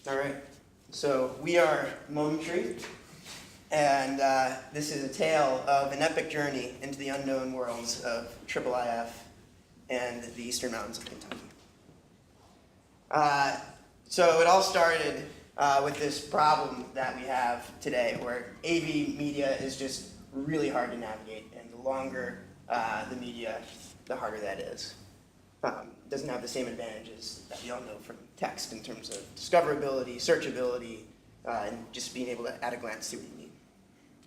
All right, so we are Momentary, and this is a tale of an epic journey into the unknown worlds of IIIF and the Eastern Mountains of Kentucky. So it all started with this problem that we have today, where AV media is just really hard to navigate, and the longer the media, the harder that is. Doesn't have the same advantages that we all know from text in terms of discoverability, searchability, and just being able to at a glance see what you need.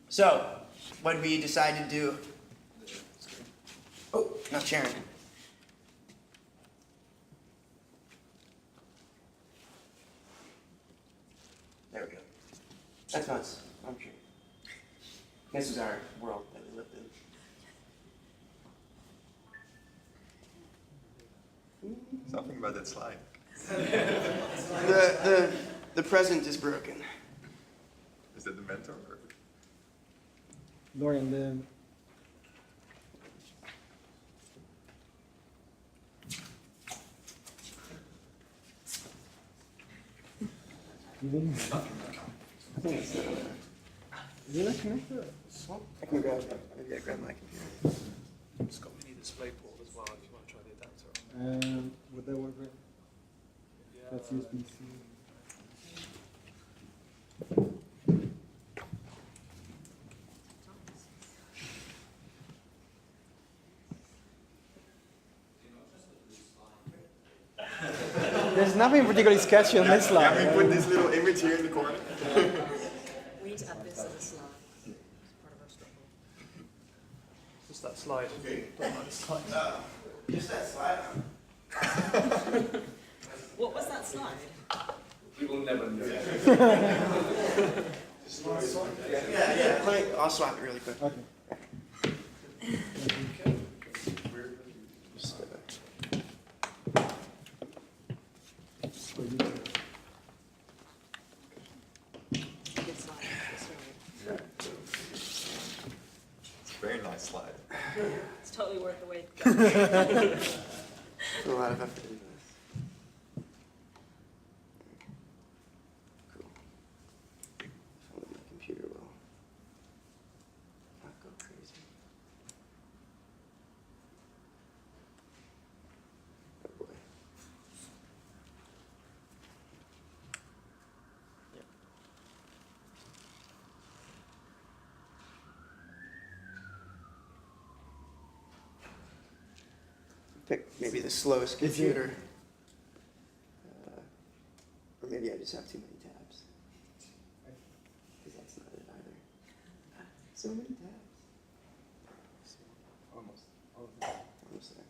So, what did we decide to do? Oh, not sharing. There we go. That's us, I'm sure. This is our world that we lived in. Something about that slide. The present is broken. Is that the mentor? Or? Lorian, I think it's is it not connected? I can maybe I grab my computer. It's got mini display port as well if you want to try the adapter. Would that work? Right? Yeah. That's USB-C. There's nothing particularly sketchy on this slide. Can we put this little image here in the corner? We need to add this as a slide. It's part of our struggle. Just that slide. Okay. Don't like the slide. Just that slide. What was that slide? We will never know. Yeah. I'll swap it really quick. Okay. Good slide. That's right. It's a very nice slide. It's totally worth the wait. Put a lot of effort into this. Cool. Hopefully my computer will not go crazy. Oh boy. Yep. Pick maybe the slowest computer. Or maybe I just have too many tabs. Because that's not it either. So many tabs. Almost. Almost there.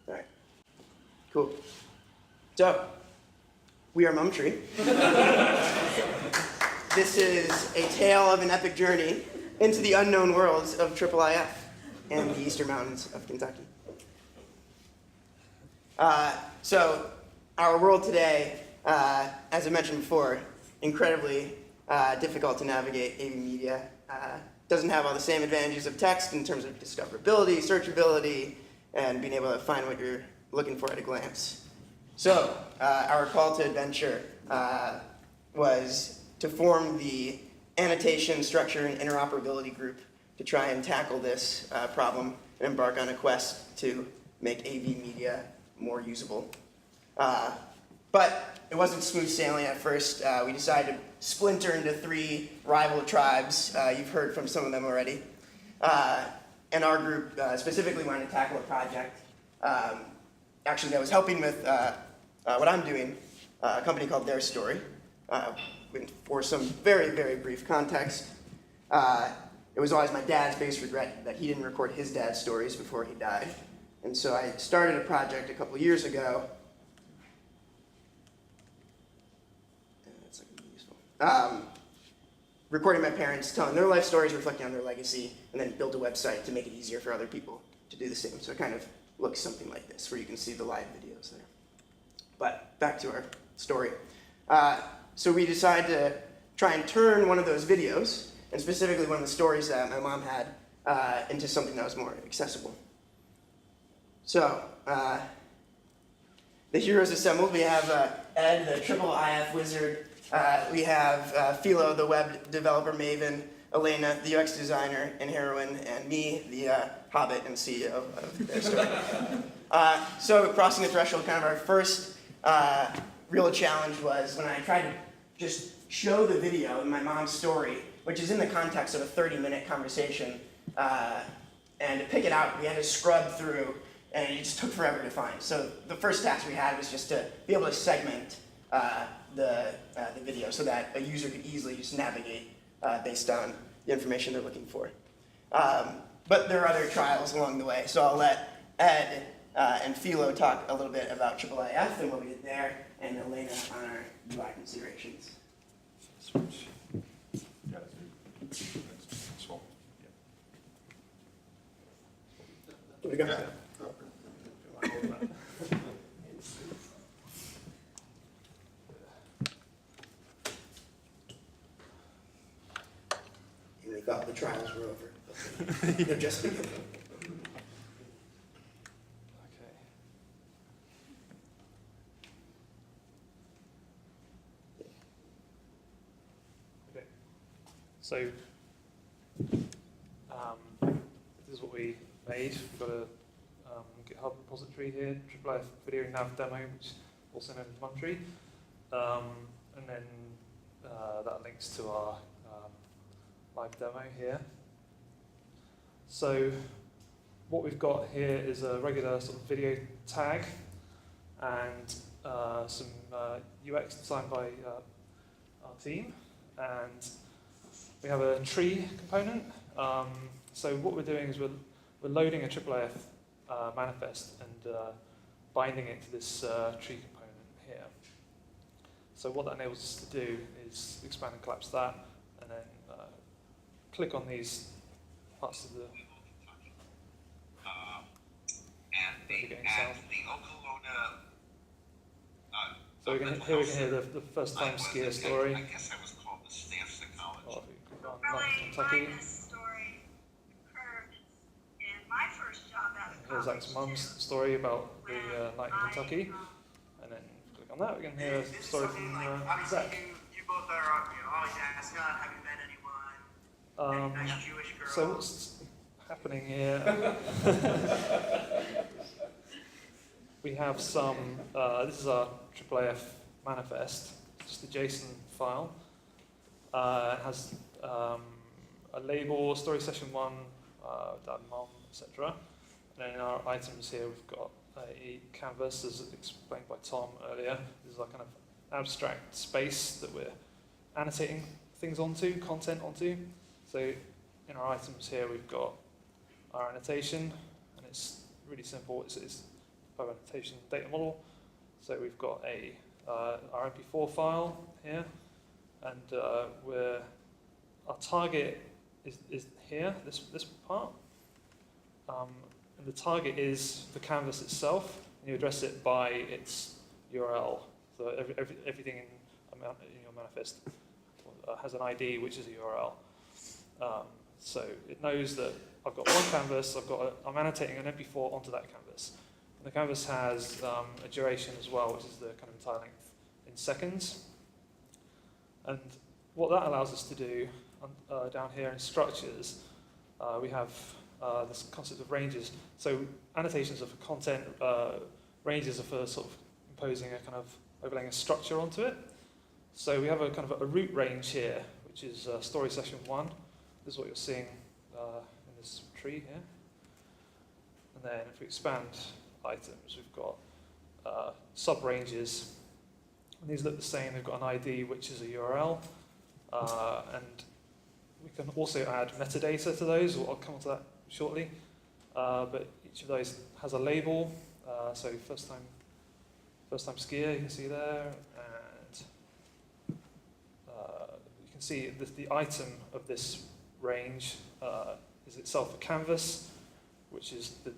All right. Cool. So, we are Momentary. This is a tale of an epic journey into the unknown worlds of IIIF and the Eastern Mountains of Kentucky. So, our world today, as I mentioned before, incredibly difficult to navigate. AV media doesn't have all the same advantages of text in terms of discoverability, searchability, and being able to find what you're looking for at a glance. So, our call to adventure was to form the Annotation, Structure, and Interoperability Group to try and tackle this problem and embark on a quest to make AV media more usable. But it wasn't smooth sailing at first. We decided to splinter into 3 rival tribes. You've heard from some of them already. And our group specifically wanted to tackle a project actually that was helping with what I'm doing, a company called Their Story. For some very, very brief context, it was always my dad's biggest regret that he didn't record his dad's stories before he died. And so I started a project a couple years ago. That's not going to be useful. Recording my parents, telling their life stories, reflecting on their legacy, and then build a website to make it easier for other people to do the same. So it kind of looks something like this, where you can see the live videos there. But back to our story. So we decided to try and turn one of those videos, and specifically one of the stories that my mom had, into something that was more accessible. So, the heroes assembled. We have Ed, the triple IF wizard. We have Philo, the web developer maven. Elena, the UX designer and heroine, and me, the hobbit and CEO of their story. So crossing the threshold, kind of our first real challenge was when I tried to just show the video in my mom's story, which is in the context of a 30-minute conversation, and to pick it out, we had to scrub through, and it just took forever to find. So the first task we had was just to be able to segment the video so that a user could easily just navigate based on the information they're looking for. But there are other trials along the way, so I'll let Ed and Philo talk a little bit about IIIF and what we did there, and Elena on our UI considerations. Switch. Yeah, that's good. That's swap. Here we go. Yeah. And we thought the trials were over. They're just beginning. Okay. So, this is what we made. We've got a GitHub repository here, IIIF Video Nav Demo, which is also known as Muntree. And then that links to our live demo here. So what we've got here is a regular sort of video tag and some UX designed by our team. And we have a tree component. So what we're doing is we're loading a IIIF manifest and binding it to this tree component here. So what that enables us to do is expand and collapse that, and then click on these parts of the so we can hear the first time skier story. I guess I was called the staff psychologist. Or we can go on Kentucky. This story occurred in my first job out of Here's college. Zach's mum's story about the night in Kentucky, and then click on that. We can hear a story from Zach. You both are always asking, have you met anyone? Any nice Jewish girls? So what's happening here? We have some, this is our IIIF manifest, it's just a JSON file. It has a label, story session 1, dad, mom, etc. And then in our items here we've got a canvas, as explained by Tom earlier. This is our kind of abstract space that we're annotating things onto, content onto. So in our items here we've got our annotation, and it's really simple. It's our annotation data model. So we've got a our MP4 file here, and our target is here, this part. And the target is the canvas itself, and you address it by its URL. So everything in your manifest has an ID, which is a URL. So it knows that I've got one canvas, I'm annotating an MP4 onto that canvas. And the canvas has a duration as well, which is the kind of entire length in seconds. And what that allows us to do down here in structures, we have this concept of ranges. So annotations are for content, ranges are for sort of imposing a kind of overlaying a structure onto it. So we have a kind of a root range here, which is story session 1. This is what you're seeing in this tree here. And then if we expand items, we've got sub-ranges. And these look the same. They've got an ID, which is a URL. And we can also add metadata to those. I'll come on to that shortly. But each of those has a label. So first time skier, you can see there. And you can see the item of this range is itself a canvas, which is the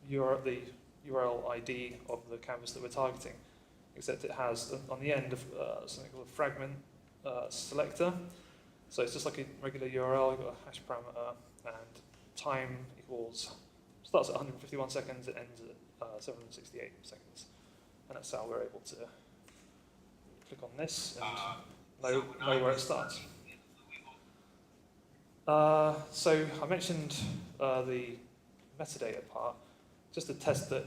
URL ID of the canvas that we're targeting. except it has on the end of something called a fragment selector. So it's just like a regular URL. You've got a hash parameter, and time equals, starts at 151 seconds, it ends at 768 seconds. And that's how we're able to click on this and know where it starts. So I mentioned the metadata part, just to test that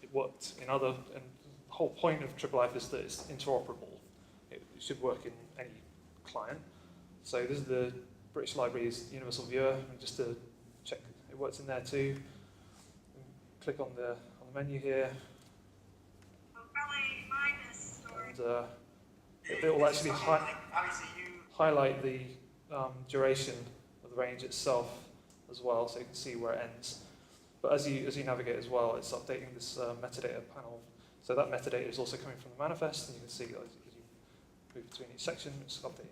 it worked in other, and the whole point of TripleF is that it's interoperable. It should work in any client. So this is the British Library's Universal Viewer, and just to check it works in there too, click on the menu here, Well, probably mine is stored. and it will actually highlight the duration of the range itself as well, so you can see where it ends. But as you navigate as well, it's updating this metadata panel. So that metadata is also coming from the manifest, and you can see as you move between each section, it's updating.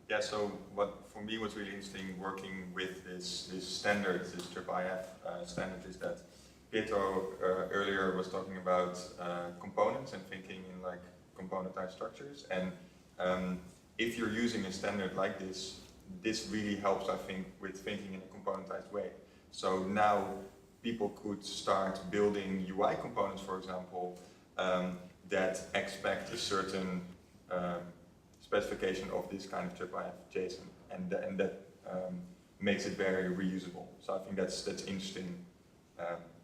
Yeah, so what for me was really interesting working with this standard, this TripleIF standard, is that Pietro earlier was talking about components and thinking in like componentized structures. And if you're using a standard like this, this really helps, I think, with thinking in a componentized way. So now people could start building UI components, for example, that expect a certain specification of this kind of TripleIF JSON, and that makes it very reusable. So I think that's interesting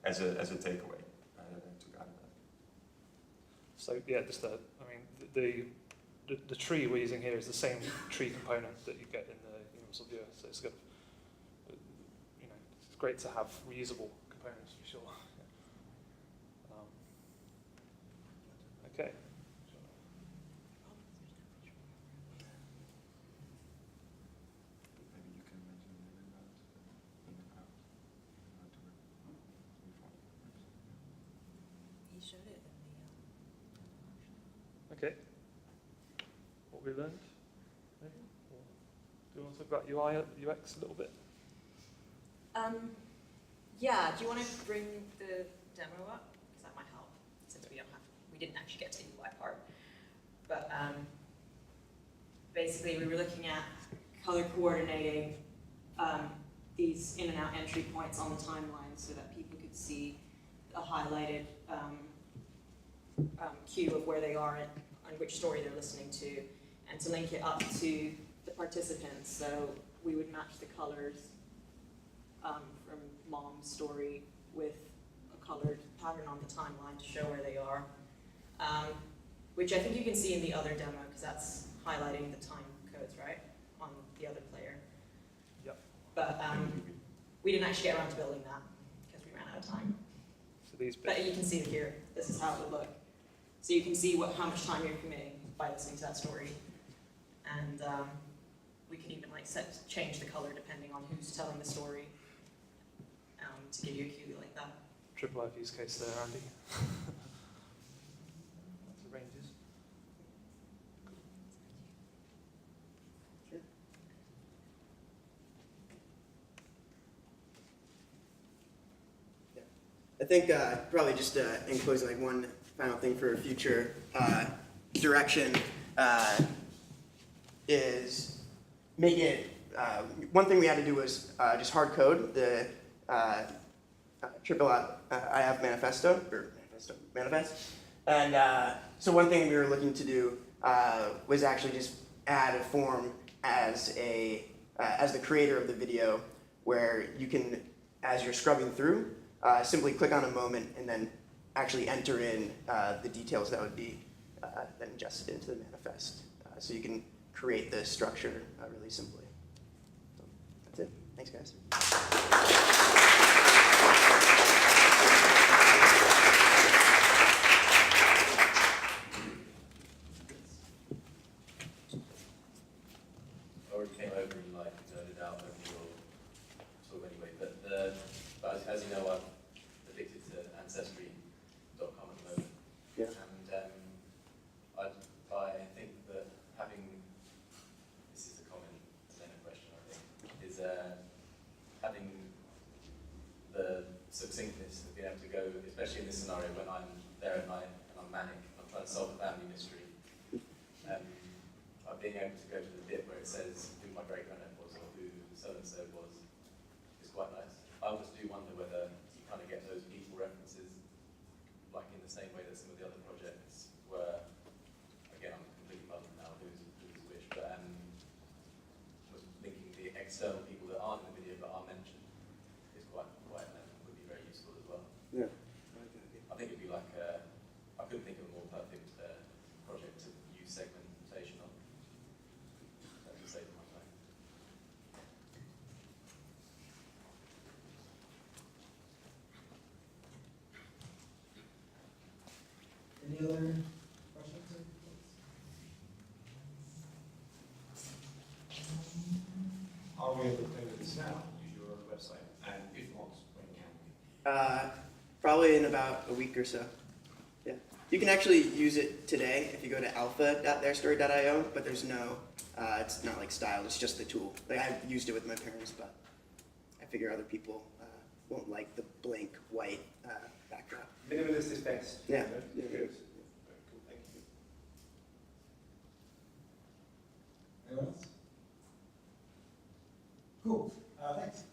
as a takeaway that I took out of that. So yeah, just I mean, the tree we're using here is the same tree component that you get in the Universal Viewer. So it's got, you know, it's great to have reusable components for sure. Okay. Maybe you can mention a little about in and out, how to move on. He showed it in the Okay. What we learned? Maybe? Or do you want to talk about UI, UX a little bit? Yeah, do you want to bring the demo up? Because that might help, since we didn't actually get to the UI part. But basically we were looking at color coordinating these in and out entry points on the timeline so that people could see a highlighted cue of where they are and which story they're listening to, and to link it up to the participants. So we would match the colors from mom's story with a colored pattern on the timeline to show where they are, which I think you can see in the other demo, because that's highlighting the time codes, right, on the other player. Yep. But we didn't actually get around to building that because we ran out of time. So these bits. But you can see here, this is how it would look. So you can see how much time you're committing by listening to that story. And we can even like change the color depending on who's telling the story to give you a cue like that. TripleIF use case there, Andy. That's the ranges. I think probably just in closing, like one final thing for future direction is make it. One thing we had to do was just hard code the TripleIF manifesto manifest, and so one thing we were looking to do was actually just add a form as the creator of the video, where you can, as you're scrubbing through, simply click on a moment and then actually enter in the details that would be then ingested into the manifest. So you can create the structure really simply. So that's it. Thanks, guys. I already came over and like nerded out over your talk anyway, but as you know, I'm addicted to Ancestry.com at the moment. Yeah. And I think that having, this is a common Lena question, I think, is having the do wonder whether you kind of get those people references, like in the same way that some of the other projects were. Again, I'm completely buzzing now who's which, but was linking the external people that aren't in the video but are mentioned is quite would be very useful as well. Yeah. I think it'd be like I couldn't think of a more perfect project to use segmentation on. That would save my time. Any other questions or comments? Are we able to play with this now? Use your website, and if not, when can we? Probably in about a week or so. Yeah. You can actually use it today if you go to alpha.theirstory.io, but there's no, it's not like styled, it's just the tool. Like I've used it with my parents, but I figure other people won't like the blank white backdrop. Minimalist is best. Yeah. Good. Very cool. Thank you. Anyone else? Cool. Thanks.